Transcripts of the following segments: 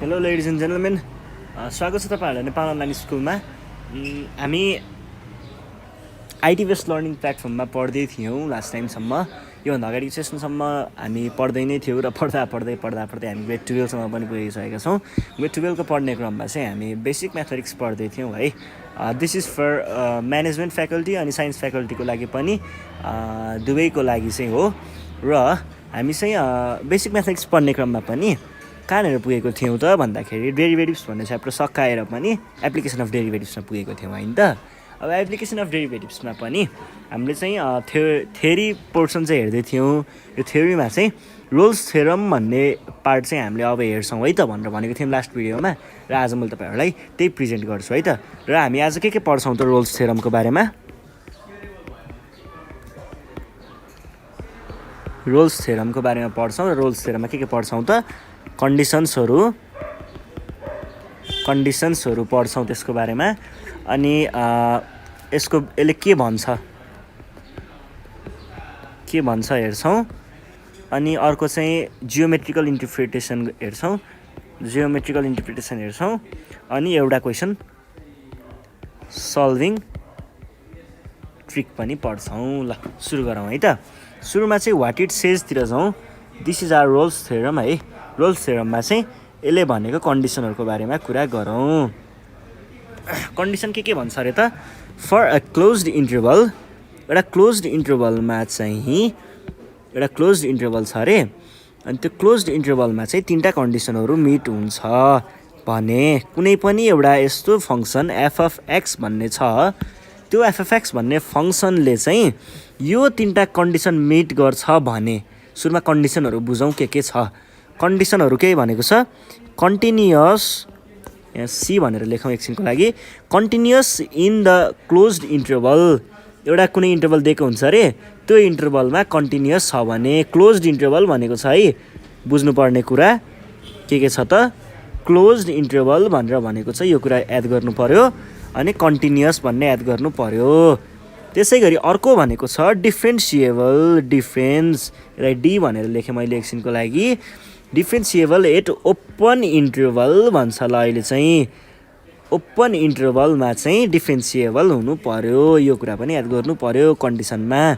Hello ladies and gentlemen, स्वागत छ तपाईँहरूलाई नेपाल अनलाइन स्कुलमा। हामी आइटी बेस्ड लर्निङ प्लेटफर्ममा पढ्दै थियौँ लास्ट टाइमसम्म। योभन्दा अगाडिको सेसनसम्म हामी पढ्दै नै थियौँ र पढ्दै हामी ग्रेड 12सम्म पनि पुगिसकेका छौँ। ग्रेड 12को पढ्ने क्रममा चाहिँ हामी बेसिक म्याथमेटिक्स पढ्दै थियौँ है। This is for management faculty अनि साइन्स फ्याकल्टीको लागि पनि दुवैको लागि चाहिँ हो। र हामी चाहिँ बेसिक म्याथमेटिक्स पढ्ने क्रममा पनि कहाँनिर पुगेको थियौँ त भन्दाखेरि डेरिभेटिभ्स भन्ने च्याप्टर सकाएर पनि एप्लिकेसन अफ डेरिभेटिभ्समा पुगेको थियौँ होइन त। अब एप्लिकेसन अफ डेरिभेटिभ्समा पनि हामीले चाहिँ थ्योरी पोर्सन चाहिँ हेर्दै थियौँ। यो थ्योरीमा चाहिँ रोल्स थ्योरम भन्ने पार्ट चाहिँ हामीले अब हेर्छौँ है त भनेर भनेको थियौँ लास्ट भिडियोमा। र आज मैले तपाईँहरूलाई त्यही प्रेजेन्ट गर्छु है त। र हामी आज के पढ्छौँ त रोल्स थ्योरमको बारेमा। रोल्स थ्योरमको बारेमा पढ्छौँ र रोल्स थ्योरममा के पढ्छौँ त कन्डिसन्सहरू पढ्छौँ त्यसको बारेमा। अनि यसले के भन्छ हेर्छौँ। अनि अर्को चाहिँ जियोमेट्रिकल इन्टरप्रिटेसन हेर्छौँ। अनि एउटा क्वेसन सल्भिङ ट्रिक पनि पढ्छौँ। ल सुरु गरौँ है त। सुरुमा चाहिँ वाट इट सेजतिर जाउँ। This is our Rolle's theorem है। रोल्स थ्योरममा चाहिँ यसले भनेको कन्डिसनहरूको बारेमा कुरा गरौँ। कन्डिसन के भन्छ अरे त, फर अ क्लोज्ड इन्टरभल, एउटा क्लोज्ड इन्टरभलमा चाहिँ एउटा क्लोज्ड इन्टरभल छ अरे। अनि त्यो क्लोज्ड इन्टरभलमा चाहिँ तीनवटा कन्डिसनहरू मिट हुन्छ भने कुनै पनि एउटा यस्तो फङ्सन एफ अफ एक्स भन्ने छ, त्यो एफ अफ एक्स भन्ने फङ्सनले चाहिँ यो तीनवटा कन्डिसन मिट गर्छ भने, सुरुमा कन्डिसनहरू बुझौँ के छ। कन्डिसनहरू के भनेको छ, कन्टिन्युअस, यहाँ सी भनेर लेखौँ एकछिनको लागि, continuous in the closed interval. एउटा कुनै इन्टरभल दिएको हुन्छ अरे, त्यो इन्टरभलमा कन्टिन्युअस छ भने, क्लोज्ड इन्टरभल भनेको छ है। बुझ्नुपर्ने कुरा के छ त, क्लोज्ड इन्टरभल भनेर भनेको छ, यो कुरा याद गर्नु पर्यो। अनि कन्टिन्युअस भन्ने याद गर्नु पर्यो। त्यसै गरी अर्को भनेको छ डिफ्रेन्सिएबल, यसलाई डी भनेर लेखेँ मैले एकछिनको लागि। डिफ्रेन्सिएबल एट ओपन इन्टरभल भन्छ ल अहिले चाहिँ। ओपन इन्टरभलमा चाहिँ डिफ्रेन्सिएबल हुनु पर्यो, यो कुरा पनि याद गर्नु पर्यो कन्डिसनमा।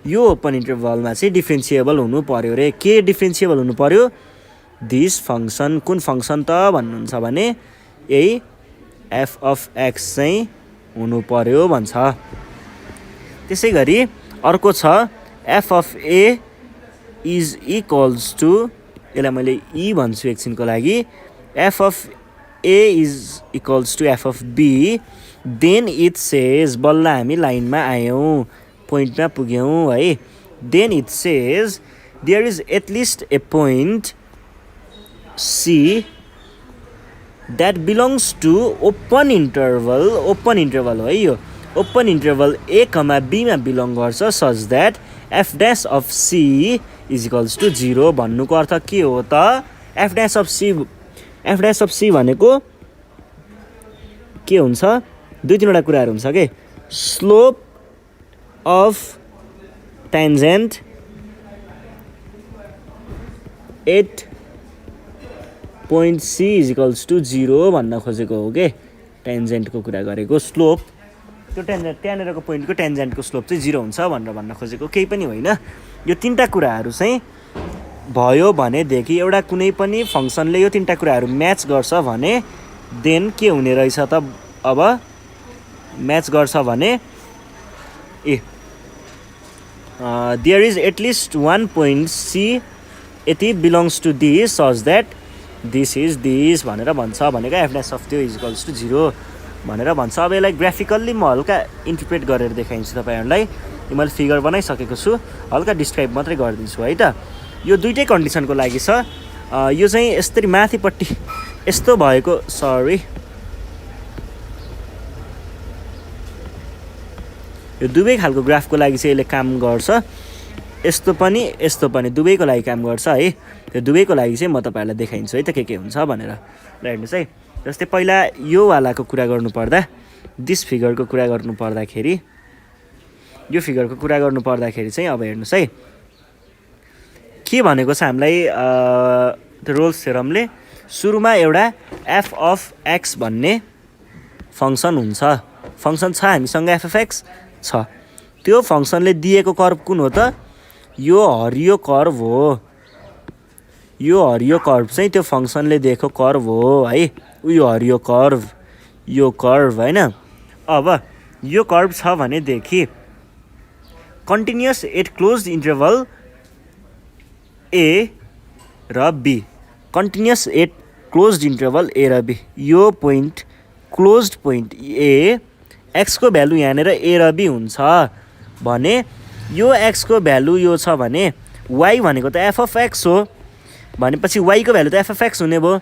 यो ओपन इन्टरभलमा चाहिँ डिफ्रेन्सिएबल हुनु पर्यो रे। के डिफ्रेन्सिएबल हुनु पर्यो, दिस फङ्सन। कुन फङ्सन त भन्नुहुन्छ भने यही एफ अफ एक्स चाहिँ हुनु पर्यो भन्छ। त्यसै गरी अर्को छ F of A is equals to, यसलाई मैले ई भन्छु एकछिनको लागि, F of A is equals to F of B, then it says, बल्ल हामी लाइनमा आयौँ, पोइन्टमा पुग्यौँ है। Then it says there is at least a point C that belongs to open interval हो है। यो ओपन इन्टरभल ए कमा बीमा बिलोङ गर्छ, such that F dash of C is equals to 0। भन्नुको अर्थ के हो त, एफ ड्यास अफ सी भनेको के हुन्छ, दुई तिनवटा कुराहरू हुन्छ के, slope of tangent at point C is equals to 0 भन्न खोजेको हो के। ट्यान्जेन्टको कुरा गरेको, स्लोप त्यो त्यहाँनिरको पोइन्टको ट्यान्जेन्टको स्लोप चाहिँ 0 हुन्छ भनेर भन्न खोजेको, केही पनि होइन। यो तीनवटा कुराहरू चाहिँ भयो भनेदेखि, एउटा कुनै पनि फङ्सनले यो तीनवटा कुराहरू म्याच गर्छ भने देन के हुने रहेछ त, अब म्याच गर्छ भने there is at least one point C यति belongs to this such that this is this भनेर भन्छ, भनेको एफ ड्यास अफ त्यो इज इक्वल्स टु 0 भनेर भन्छ। अब यसलाई ग्राफिकल्ली म हल्का इन्टरप्रेट गरेर देखाइदिन्छु तपाईँहरूलाई। यो मैले फिगर बनाइसकेको छु, हल्का डिस्क्राइब मात्रै गरिदिन्छु है त। यो दुइटै कन्डिसनको लागि छ। यो चाहिँ यसरी माथिपट्टि यस्तो भएको, यो दुवै खालको ग्राफको लागि चाहिँ यसले काम गर्छ। यस्तो पनि दुवैको लागि काम गर्छ है। त्यो दुवैको लागि चाहिँ म तपाईँहरूलाई देखाइदिन्छु है त के हुन्छ भनेर। ल हेर्नुहोस् है, जस्तै पहिला यो वालाको कुरा गर्नुपर्दा, दिस फिगरको कुरा गर्नुपर्दाखेरि, यो फिगरको कुरा गर्नुपर्दाखेरि चाहिँ अब हेर्नुहोस् है, के भनेको छ हामीलाई त्यो रोल्स थ्योरमले, सुरुमा एउटा एफ अफ एक्स भन्ने फङ्सन हुन्छ, फङ्सन छ हामीसँग एफ अफ एक्स छ। त्यो फङ्सनले दिएको कर्भ कुन हो त? यो हरियो कर्भ हो, यो हरियो कर्भ चाहिँ त्यो फङ्सनले दिएको कर्भ हो है। यो हरियो कर्भ, यो कर्भ होइन। अब यो कर्भ छ भनेदेखि continuous at close interval A र B, continuous at close interval A र बी। यो पोइन्ट क्लोज पोइन्ट ए, एक्सको भ्यालु यहाँनिर ए र बी हुन्छ भने यो एक्सको भ्यालु यो छ भने वाइ भनेको त एफ अफ एक्स हो भनेपछि वाइको भ्यालु त एफ अफ एक्स हुने भयो।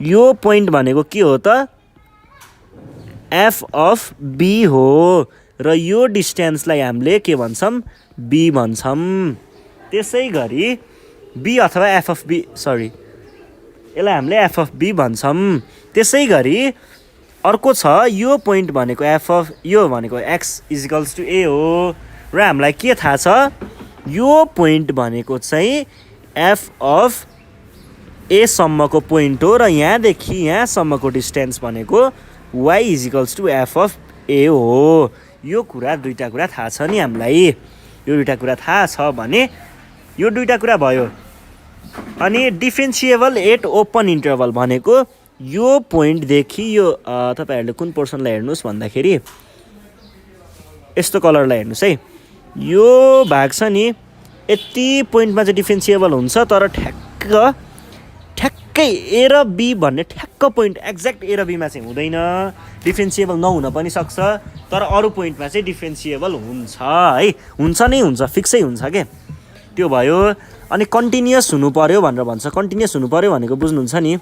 यो पोइन्ट भनेको के हो त? एफ अफ बी हो र यो डिस्टेन्सलाई हामीले के भन्छौँ? बी भन्छौँ। त्यसै गरी बी अथवा एफ अफ बी, सरी यसलाई हामीले एफ अफ बी भन्छौँ। त्यसै गरी अर्को छ यो पोइन्ट भनेको एफ अफ, यो भनेको एक्स इजिकल्स टु ए हो र हामीलाई के थाहा छ? यो पोइन्ट भनेको चाहिँ एफ अफ एसम्मको पोइन्ट हो र यहाँदेखि यहाँसम्मको डिस्टेन्स भनेको Y equals to F of A हो। यो कुरा दुईवटा कुरा थाहा छ नि हामीलाई। यो दुईवटा कुरा थाहा छ भने यो दुईवटा कुरा भयो। अनि डिफरेन्सिएबल एट ओपन इन्टरभल भनेको यो पोइन्टदेखि यो तपाईँहरूले कुन पोर्सनलाई हेर्नुहोस् भन्दाखेरि यस्तो कलरलाई हेर्नुहोस् है। यो भाग छ नि यति पोइन्टमा चाहिँ डिफरेन्सिएबल हुन्छ, तर ठ्याक्कै ए र बी भन्ने ठ्याक्क पोइन्ट एक्ज्याक्ट ए र बीमा चाहिँ हुँदैन। डिफरेन्सिएबल नहुन पनि सक्छ, तर अरू पोइन्टमा चाहिँ डिफरेन्सिएबल हुन्छ है। हुन्छ नै हुन्छ, फिक्सै हुन्छ के। त्यो भयो। अनि कन्टिन्युअस हुनु पर्यो भनेर भन्छ। कन्टिन्युअस हुनु पर्यो भनेको बुझ्नुहुन्छ नि,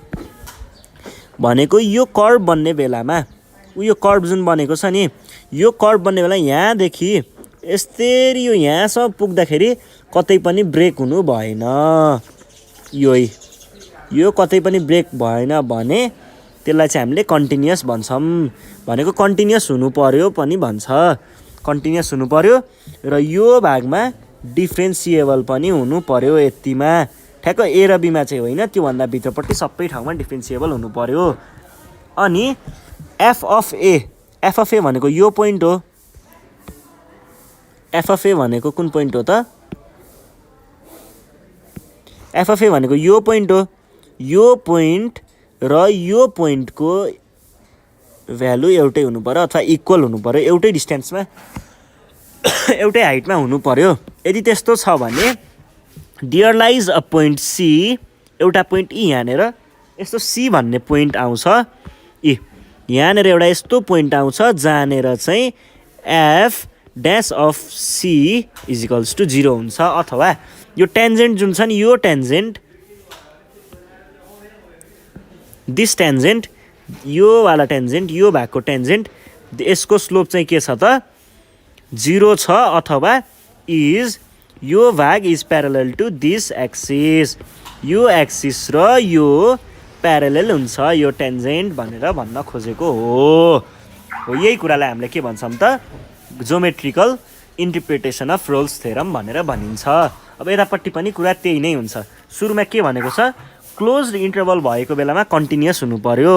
भनेको यो कर्भ बन्ने बेलामा यो कर्भ जुन बनेको छ नि, यो कर्भ बन्ने बेला यहाँदेखि यस्तरी यो यहाँसम्म पुग्दाखेरि कतै पनि ब्रेक हुनु भएन। यो कतै पनि ब्रेक भएन भने त्यसलाई चाहिँ हामीले कन्टिन्युअस भन्छौँ। भनेको कन्टिन्युअस हुनु पर्यो पनि भन्छ। कन्टिन्युअस हुनु पर्यो र यो भागमा डिफ्रेन्सिएबल पनि हुनु पर्यो। यतिमा ठ्याक्क ए र बीमा चाहिँ होइन, त्योभन्दा भित्रपट्टि सबै ठाउँमा डिफ्रेन्सिएबल हुनु पर्यो। अनि एफ अफ ए भनेको यो पोइन्ट हो। एफ अफ ए भनेको कुन पोइन्ट हो त? एफ अफ ए भनेको यो पोइन्ट हो। यो पोइन्ट र यो पोइन्टको भ्यालु एउटै हुनु पर्यो अथवा इक्वल हुनु पर्यो, एउटै डिस्टेन्समा एउटै हाइटमा हुनु पर्यो। यदि त्यस्तो छ भने there lies a point C, एउटा पोइन्ट ई, यहाँनिर यस्तो सी भन्ने पोइन्ट आउँछ। यहाँनिर एउटा यस्तो पोइन्ट आउँछ जहाँनिर चाहिँ F dash of C equals to 0 हुन्छ। अथवा यो टेन्जेन्ट जुन छ नि, यो टेन्जेन्ट, दिस टेन्जेन्ट, यो वाला टेन्जेन्ट, यो भएको टेन्जेन्ट, यसको स्लोप चाहिँ के छ त? 0 छ। अथवा इज यो भाग is parallel to this axis, यो एक्सिस र यो प्यारलल हुन्छ यो टेन्जेन्ट भनेर भन्न खोजेको हो। यही कुरालाई हामीले के भन्छौँ त? Geometrical interpretation of Rolle's theorem भनेर भनिन्छ। अब यतापट्टि पनि कुरा त्यही नै हुन्छ। सुरुमा के भनेको छ? क्लोज्ड इन्टरभल भएको बेलामा कन्टिन्युअस हुनु पर्यो।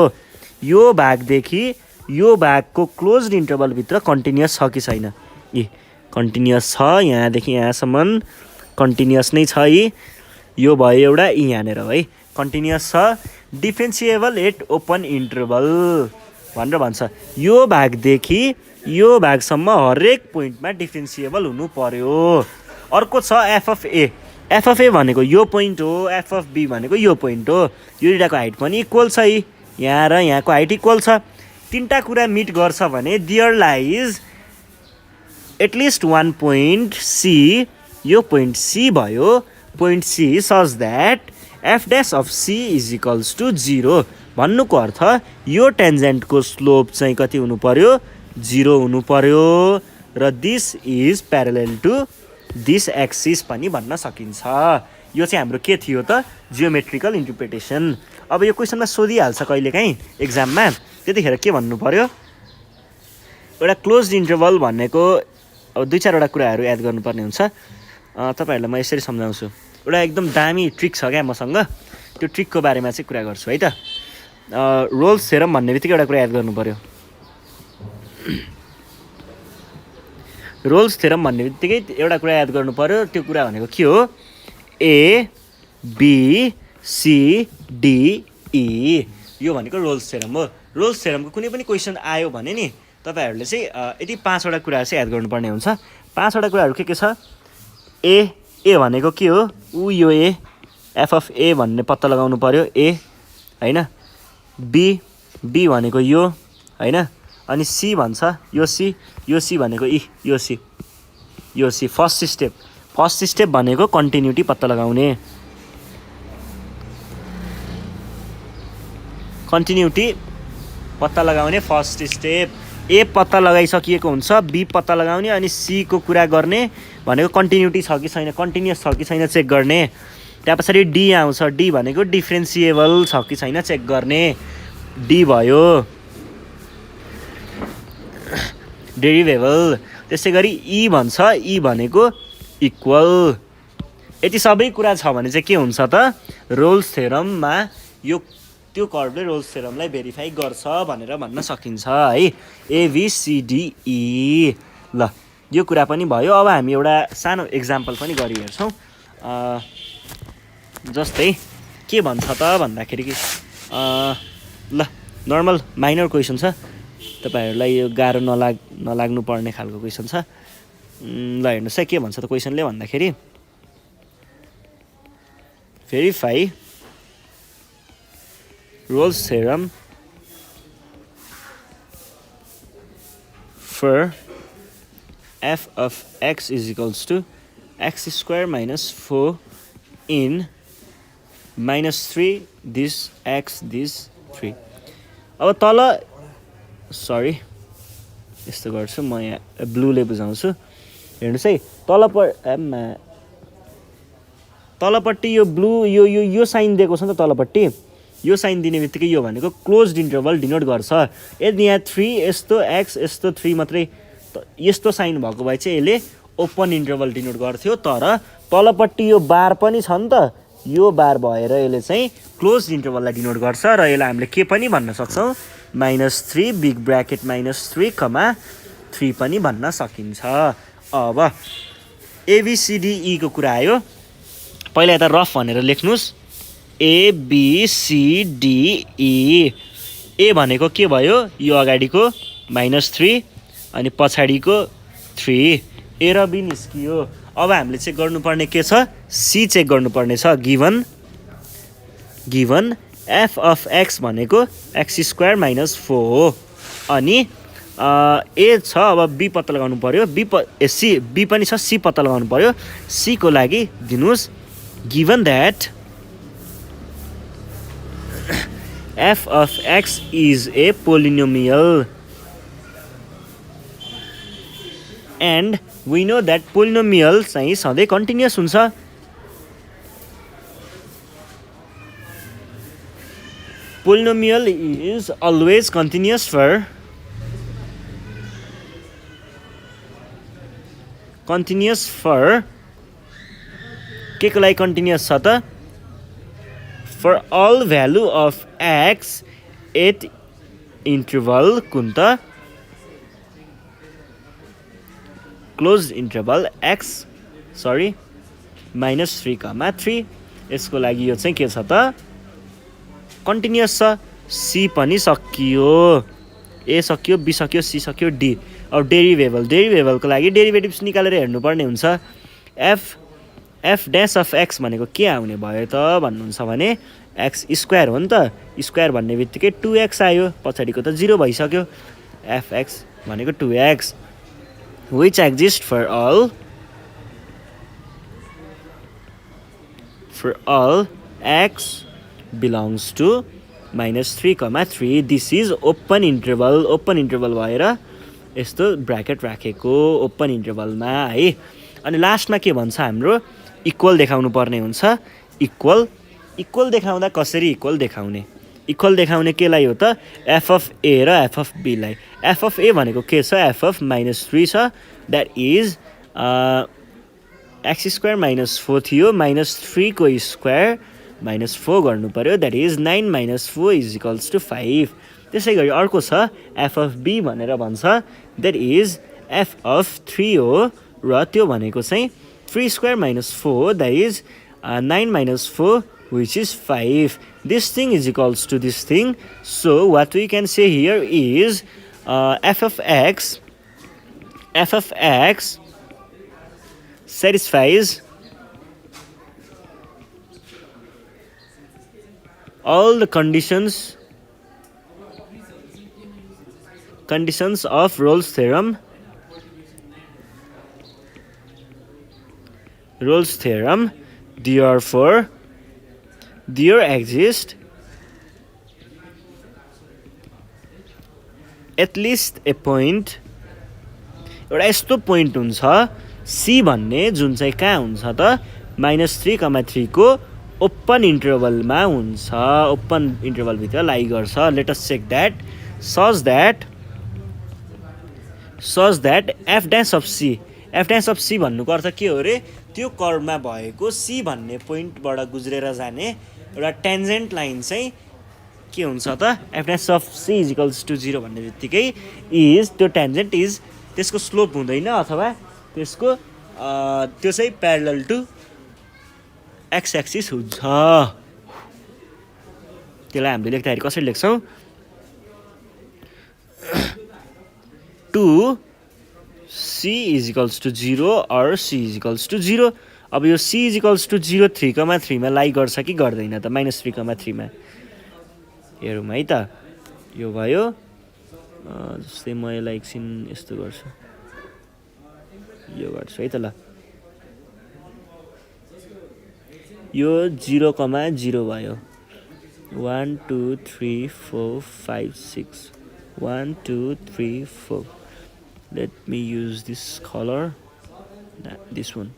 यो भागदेखि यो भागको क्लोज्ड इन्टरभलभित्र कन्टिन्युअस छ कि छैन? कन्टिन्युअस छ। यहाँदेखि यहाँसम्म कन्टिन्युअस नै छ। यो भयो एउटा, यहाँनिर है कन्टिन्युअस छ। डिफरेन्सिएबल एट ओपन इन्टरभल भनेर भन्छ। यो भागदेखि यो भागसम्म हरेक पोइन्टमा डिफरेन्सिएबल हुनु पर्यो। अर्को छ F of A. F of A भनेको यो पोइन्ट हो, एफ अफ बी भनेको यो पोइन्ट हो। यो दुइटाको हाइट पनि इक्वल छ। यहाँ र यहाँको हाइट इक्वल छ। तिनवटा कुरा मिट गर्छ भने there lies at least one point C, यो पोइन्ट सी भयो, point C such that F dash of C is equals to 0। भन्नुको अर्थ यो टेन्जेन्टको स्लोप चाहिँ कति हुनु पर्यो? 0 हुनु पर्यो र this is parallel to this axis पनि भन्न सकिन्छ। यो चाहिँ हाम्रो के थियो त? Geometrical interpretation. अब यो क्वेसनमा सोधिहाल्छ कहिलेकाहीँ एक्जाममा, त्यतिखेर के भन्नु पर्यो? एउटा क्लोज्ड इन्टरभल भनेको अब 2-4वटा कुराहरू याद गर्नुपर्ने हुन्छ। तपाईँहरूलाई म यसरी सम्झाउँछु। एउटा एकदम दामी ट्रिक छ क्या मसँग। त्यो ट्रिकको बारेमा चाहिँ कुरा गर्छु है त। रोल्स थ्योरम भन्ने बित्तिकै एउटा कुरा याद गर्नु पऱ्यो। रोल्स थ्योरम भन्ने बित्तिकै एउटा कुरा याद गर्नु पऱ्यो। त्यो कुरा भनेको के हो? A B C D E, यो भनेको रोल्स थ्योरम हो। रोल्स थ्योरमको कुनै पनि क्वेसन आयो भने नि तपाईँहरूले चाहिँ यदि 5वटा कुराहरू चाहिँ याद गर्नुपर्ने हुन्छ। 5वटा कुराहरू के छ? ए भनेको के हो? यो ए, एफ अफ ए भन्ने पत्ता लगाउनु पऱ्यो, ए होइन। बी भनेको यो होइन। अनि सी भन्छ, यो सी भनेको ई, यो सी। फर्स्ट स्टेप भनेको कन्टिन्युटी पत्ता लगाउने। First step. ए पत्ता लगाइसकिएको हुन्छ, बी पत्ता लगाउने, अनि सी को कुरा गर्ने भनेको कन्टिन्युटी छ कि छैन, कन्टिन्युस छ कि छैन चेक गर्ने। त्यहाँ पछाडि डी आउँछ, डी भनेको डिफ्रेन्सिएबल छ कि छैन चेक गर्ने, डी भयो। डेरिभेबल। त्यसै गरी ई भन्छ, ई भनेको इक्वल। यति सबै कुरा छ भने चाहिँ के हुन्छ त? रोल्स थ्योरममा यो त्यो कर्वले रोल्स थ्योरमलाई भेरिफाई गर्छ भनेर भन्न सकिन्छ है। ABCDE। ल यो कुरा पनि भयो। अब हामी एउटा सानो एक्जाम्पल पनि गरी हेर्छौँ। जस्तै के भन्छ त भन्दाखेरि ल नर्मल माइनर क्वेसन छ, तपाईँहरूलाई यो गाह्रो नलाग्नु पर्ने खालको क्वेसन छ। ल हेर्नुहोस् है के भन्छ त क्वेसनले भन्दाखेरि, verify Rolle's theorem for f of x is equals to x square minus 4 in minus 3 this x this 3। अब तल सरी यस्तो गर्छु म, यहाँ ब्लूले बुझाउँछु। हेर्नुहोस् है तलपट्टि यो ब्लू यो साइन दिएको छ नि त तलपट्टि। यो साइन दिने बित्तिकै यो भनेको क्लोज्ड इन्टरभल डिनोट गर्छ। यदि यहाँ 3 यस्तो x यस्तो 3 मात्रै यस्तो साइन भएको भए चाहिँ यसले ओपन इन्टरभल डिनोट गर्थ्यो। तर तलपट्टि यो बार पनि छ नि त, यो बार भएर यसले चाहिँ क्लोज्ड इन्टरभललाई डिनोट गर्छ। र यसलाई हामीले के पनि भन्न सक्छौँ? -3 बिग ब्र्याकेट -3 कमा 3 पनि भन्न सकिन्छ। अब ABCDE को कुरा आयो। पहिला यता रफ भनेर लेख्नुहोस्, ABCDE। ए भनेको के भयो? यो अगाडिको -3 अनि पछाडिको 3। ए र बी निस्कियो। अब हामीले चेक गर्नुपर्ने के छ? सी चेक गर्नुपर्ने छ। गिभन एफ अफ एक्स भनेको x² - 4 हो। अनि ए छ, अब बी पत्ता लगाउनु पऱ्यो। बी पनि छ, सी पत्ता लगाउनु पऱ्यो। सी को लागि दिनुहोस्, given that f of x is a polynomial and we know that polynomial चाहिँ सधैँ कन्टिन्युअस हुन्छ। Polynomial is always continuous for के को लागि कन्टिन्युअस छ त? For all value of x at interval कुन त? Closed interval x -3, 3। यसको लागि यो चाहिँ के छ त? कन्टिन्युअस छ। सी पनि सकियो, ए सकियो, बी सकियो, सी सकियो, डी। अब डेरिभेबलको लागि डेरिभेटिभ्स निकालेर हेर्नुपर्ने हुन्छ। एफ ड्यास अफ एक्स भनेको के आउने भयो त भन्नुहुन्छ भने x² हो नि त। स्क्वायर भन्ने बित्तिकै 2x आयो, पछाडिको त 0 भइसक्यो। एफ एक्स भनेको 2x which exist for all x belongs to -3, 3। This is open interval. Open interval भएर यस्तो ब्र्याकेट राखेको ओपन इन्टरभलमा है। अनि लास्टमा के भन्छ हाम्रो? इक्वल देखाउनु पर्ने हुन्छ। इक्वल देखाउँदा कसरी इक्वल देखाउने? इक्वल देखाउने केलाई हो त? एफ अफ ए र F of बीलाई। F of A भनेको के छ? एफ अफ -3 छ, द्याट इज x² - 4 थियो, -3 को स्क्वायर -4 गर्नु पर्यो, द्याट इज 9 - 4 = 5। त्यसै गरी अर्को छ एफ अफ बी भनेर भन्छ, द्याट इज एफ अफ 3 हो, र त्यो भनेको चाहिँ 3² - 4 that is 9 - 4 which is 5. This thing is equals to this thing. So what we can say here is f of x satisfies all the conditions of Rolle's theorem. Therefore there exists at least a point, एउटा यस्तो point हुन्छ C भन्ने जुन चाहिँ कहाँ हुन्छ त -3,3 को ओपन इन्टरभलमा हुन्छ, ओपन इन्टरभलभित्र लाई गर्छ। Let us check that such that F dash of C भन्नुको अर्थ के हो रे, त्यो कर्वमा भएको सी भन्ने पोइन्टबाट गुज्रेर जाने एउटा टेन्जेन्ट लाइन चाहिँ के हुन्छ त एफ ड्यास अफ सी = 0 भन्ने बित्तिकै इज त्यो टेन्जेन्ट इज त्यसको स्लोप हुँदैन, अथवा त्यसको त्यो चाहिँ प्यारलल टु एक्स एक्सिस हुन्छ। त्यसलाई हामीले लेख्दाखेरि कसरी लेख्छौँ, 2 c = 0 or c = 0। अब यो c = 0 3,3 मा लाई गर्छ कि गर्दैन त, -3,3 मा हेरौँ है त। यो भयो, जस्तै म यसलाई एकछिन यस्तो गर्छु, यो गर्छु है त। ल यो 0,0 भयो, 1 2 3 4 5 6 1 2 3 4। Let me use this color, this one,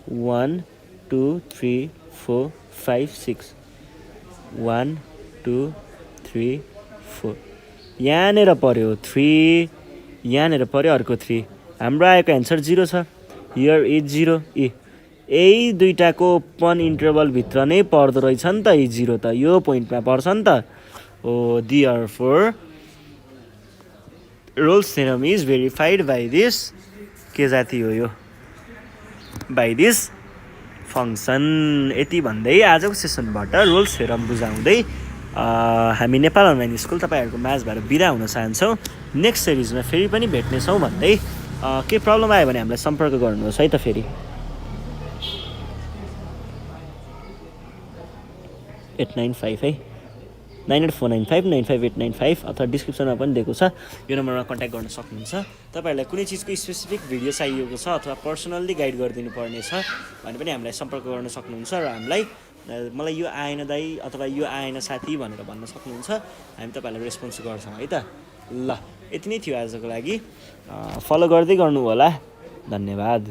1 2 3 4 5 6 1 2 3 4। यहाँनिर पर्यो 3, यहाँनिर पर्यो अर्को 3, हाम्रो आएको एन्सर 0 छ। Here is 0। यही दुईटाको ओपन इन्टरभलभित्र नै पर्दो रहेछ नि त यी 0 त, यो पोइन्टमा पर्छ नि त। हो therefore Rolle's theorem is verified by this के जाति हो यो, by this फङ्सन। यति भन्दै आजको सेसनबाट रोल्स थ्योरम बुझाउँदै हामी नेपाल अनलाइन स्कुल तपाईँहरूको माझबाट बिदा हुन चाहन्छौँ। नेक्स्ट सिरिजमा फेरि पनि भेट्नेछौँ भन्दै के प्रब्लम आयो भने हामीलाई सम्पर्क गर्नुहोस् है त। फेरि 895 है, 9849595895 अथवा डिस्क्रिप्सनमा पनि दिएको छ, यो नम्बरमा कन्ट्याक्ट गर्न सक्नुहुन्छ। तपाईँहरूलाई कुनै चिजको स्पेसिफिक भिडियो चाहिएको छ अथवा पर्सनल्ली गाइड गरिदिनु पर्ने छ भने पनि हामीलाई सम्पर्क गर्न सक्नुहुन्छ, र हामीलाई मलाई यो आएन दाइ अथवा यो आएन साथी भनेर भन्न सक्नुहुन्छ। हामी तपाईँहरूलाई रेस्पोन्स गर्छौँ है त। ल यति नै थियो आजको लागि, फलो गर्दै गर्नु होला, धन्यवाद।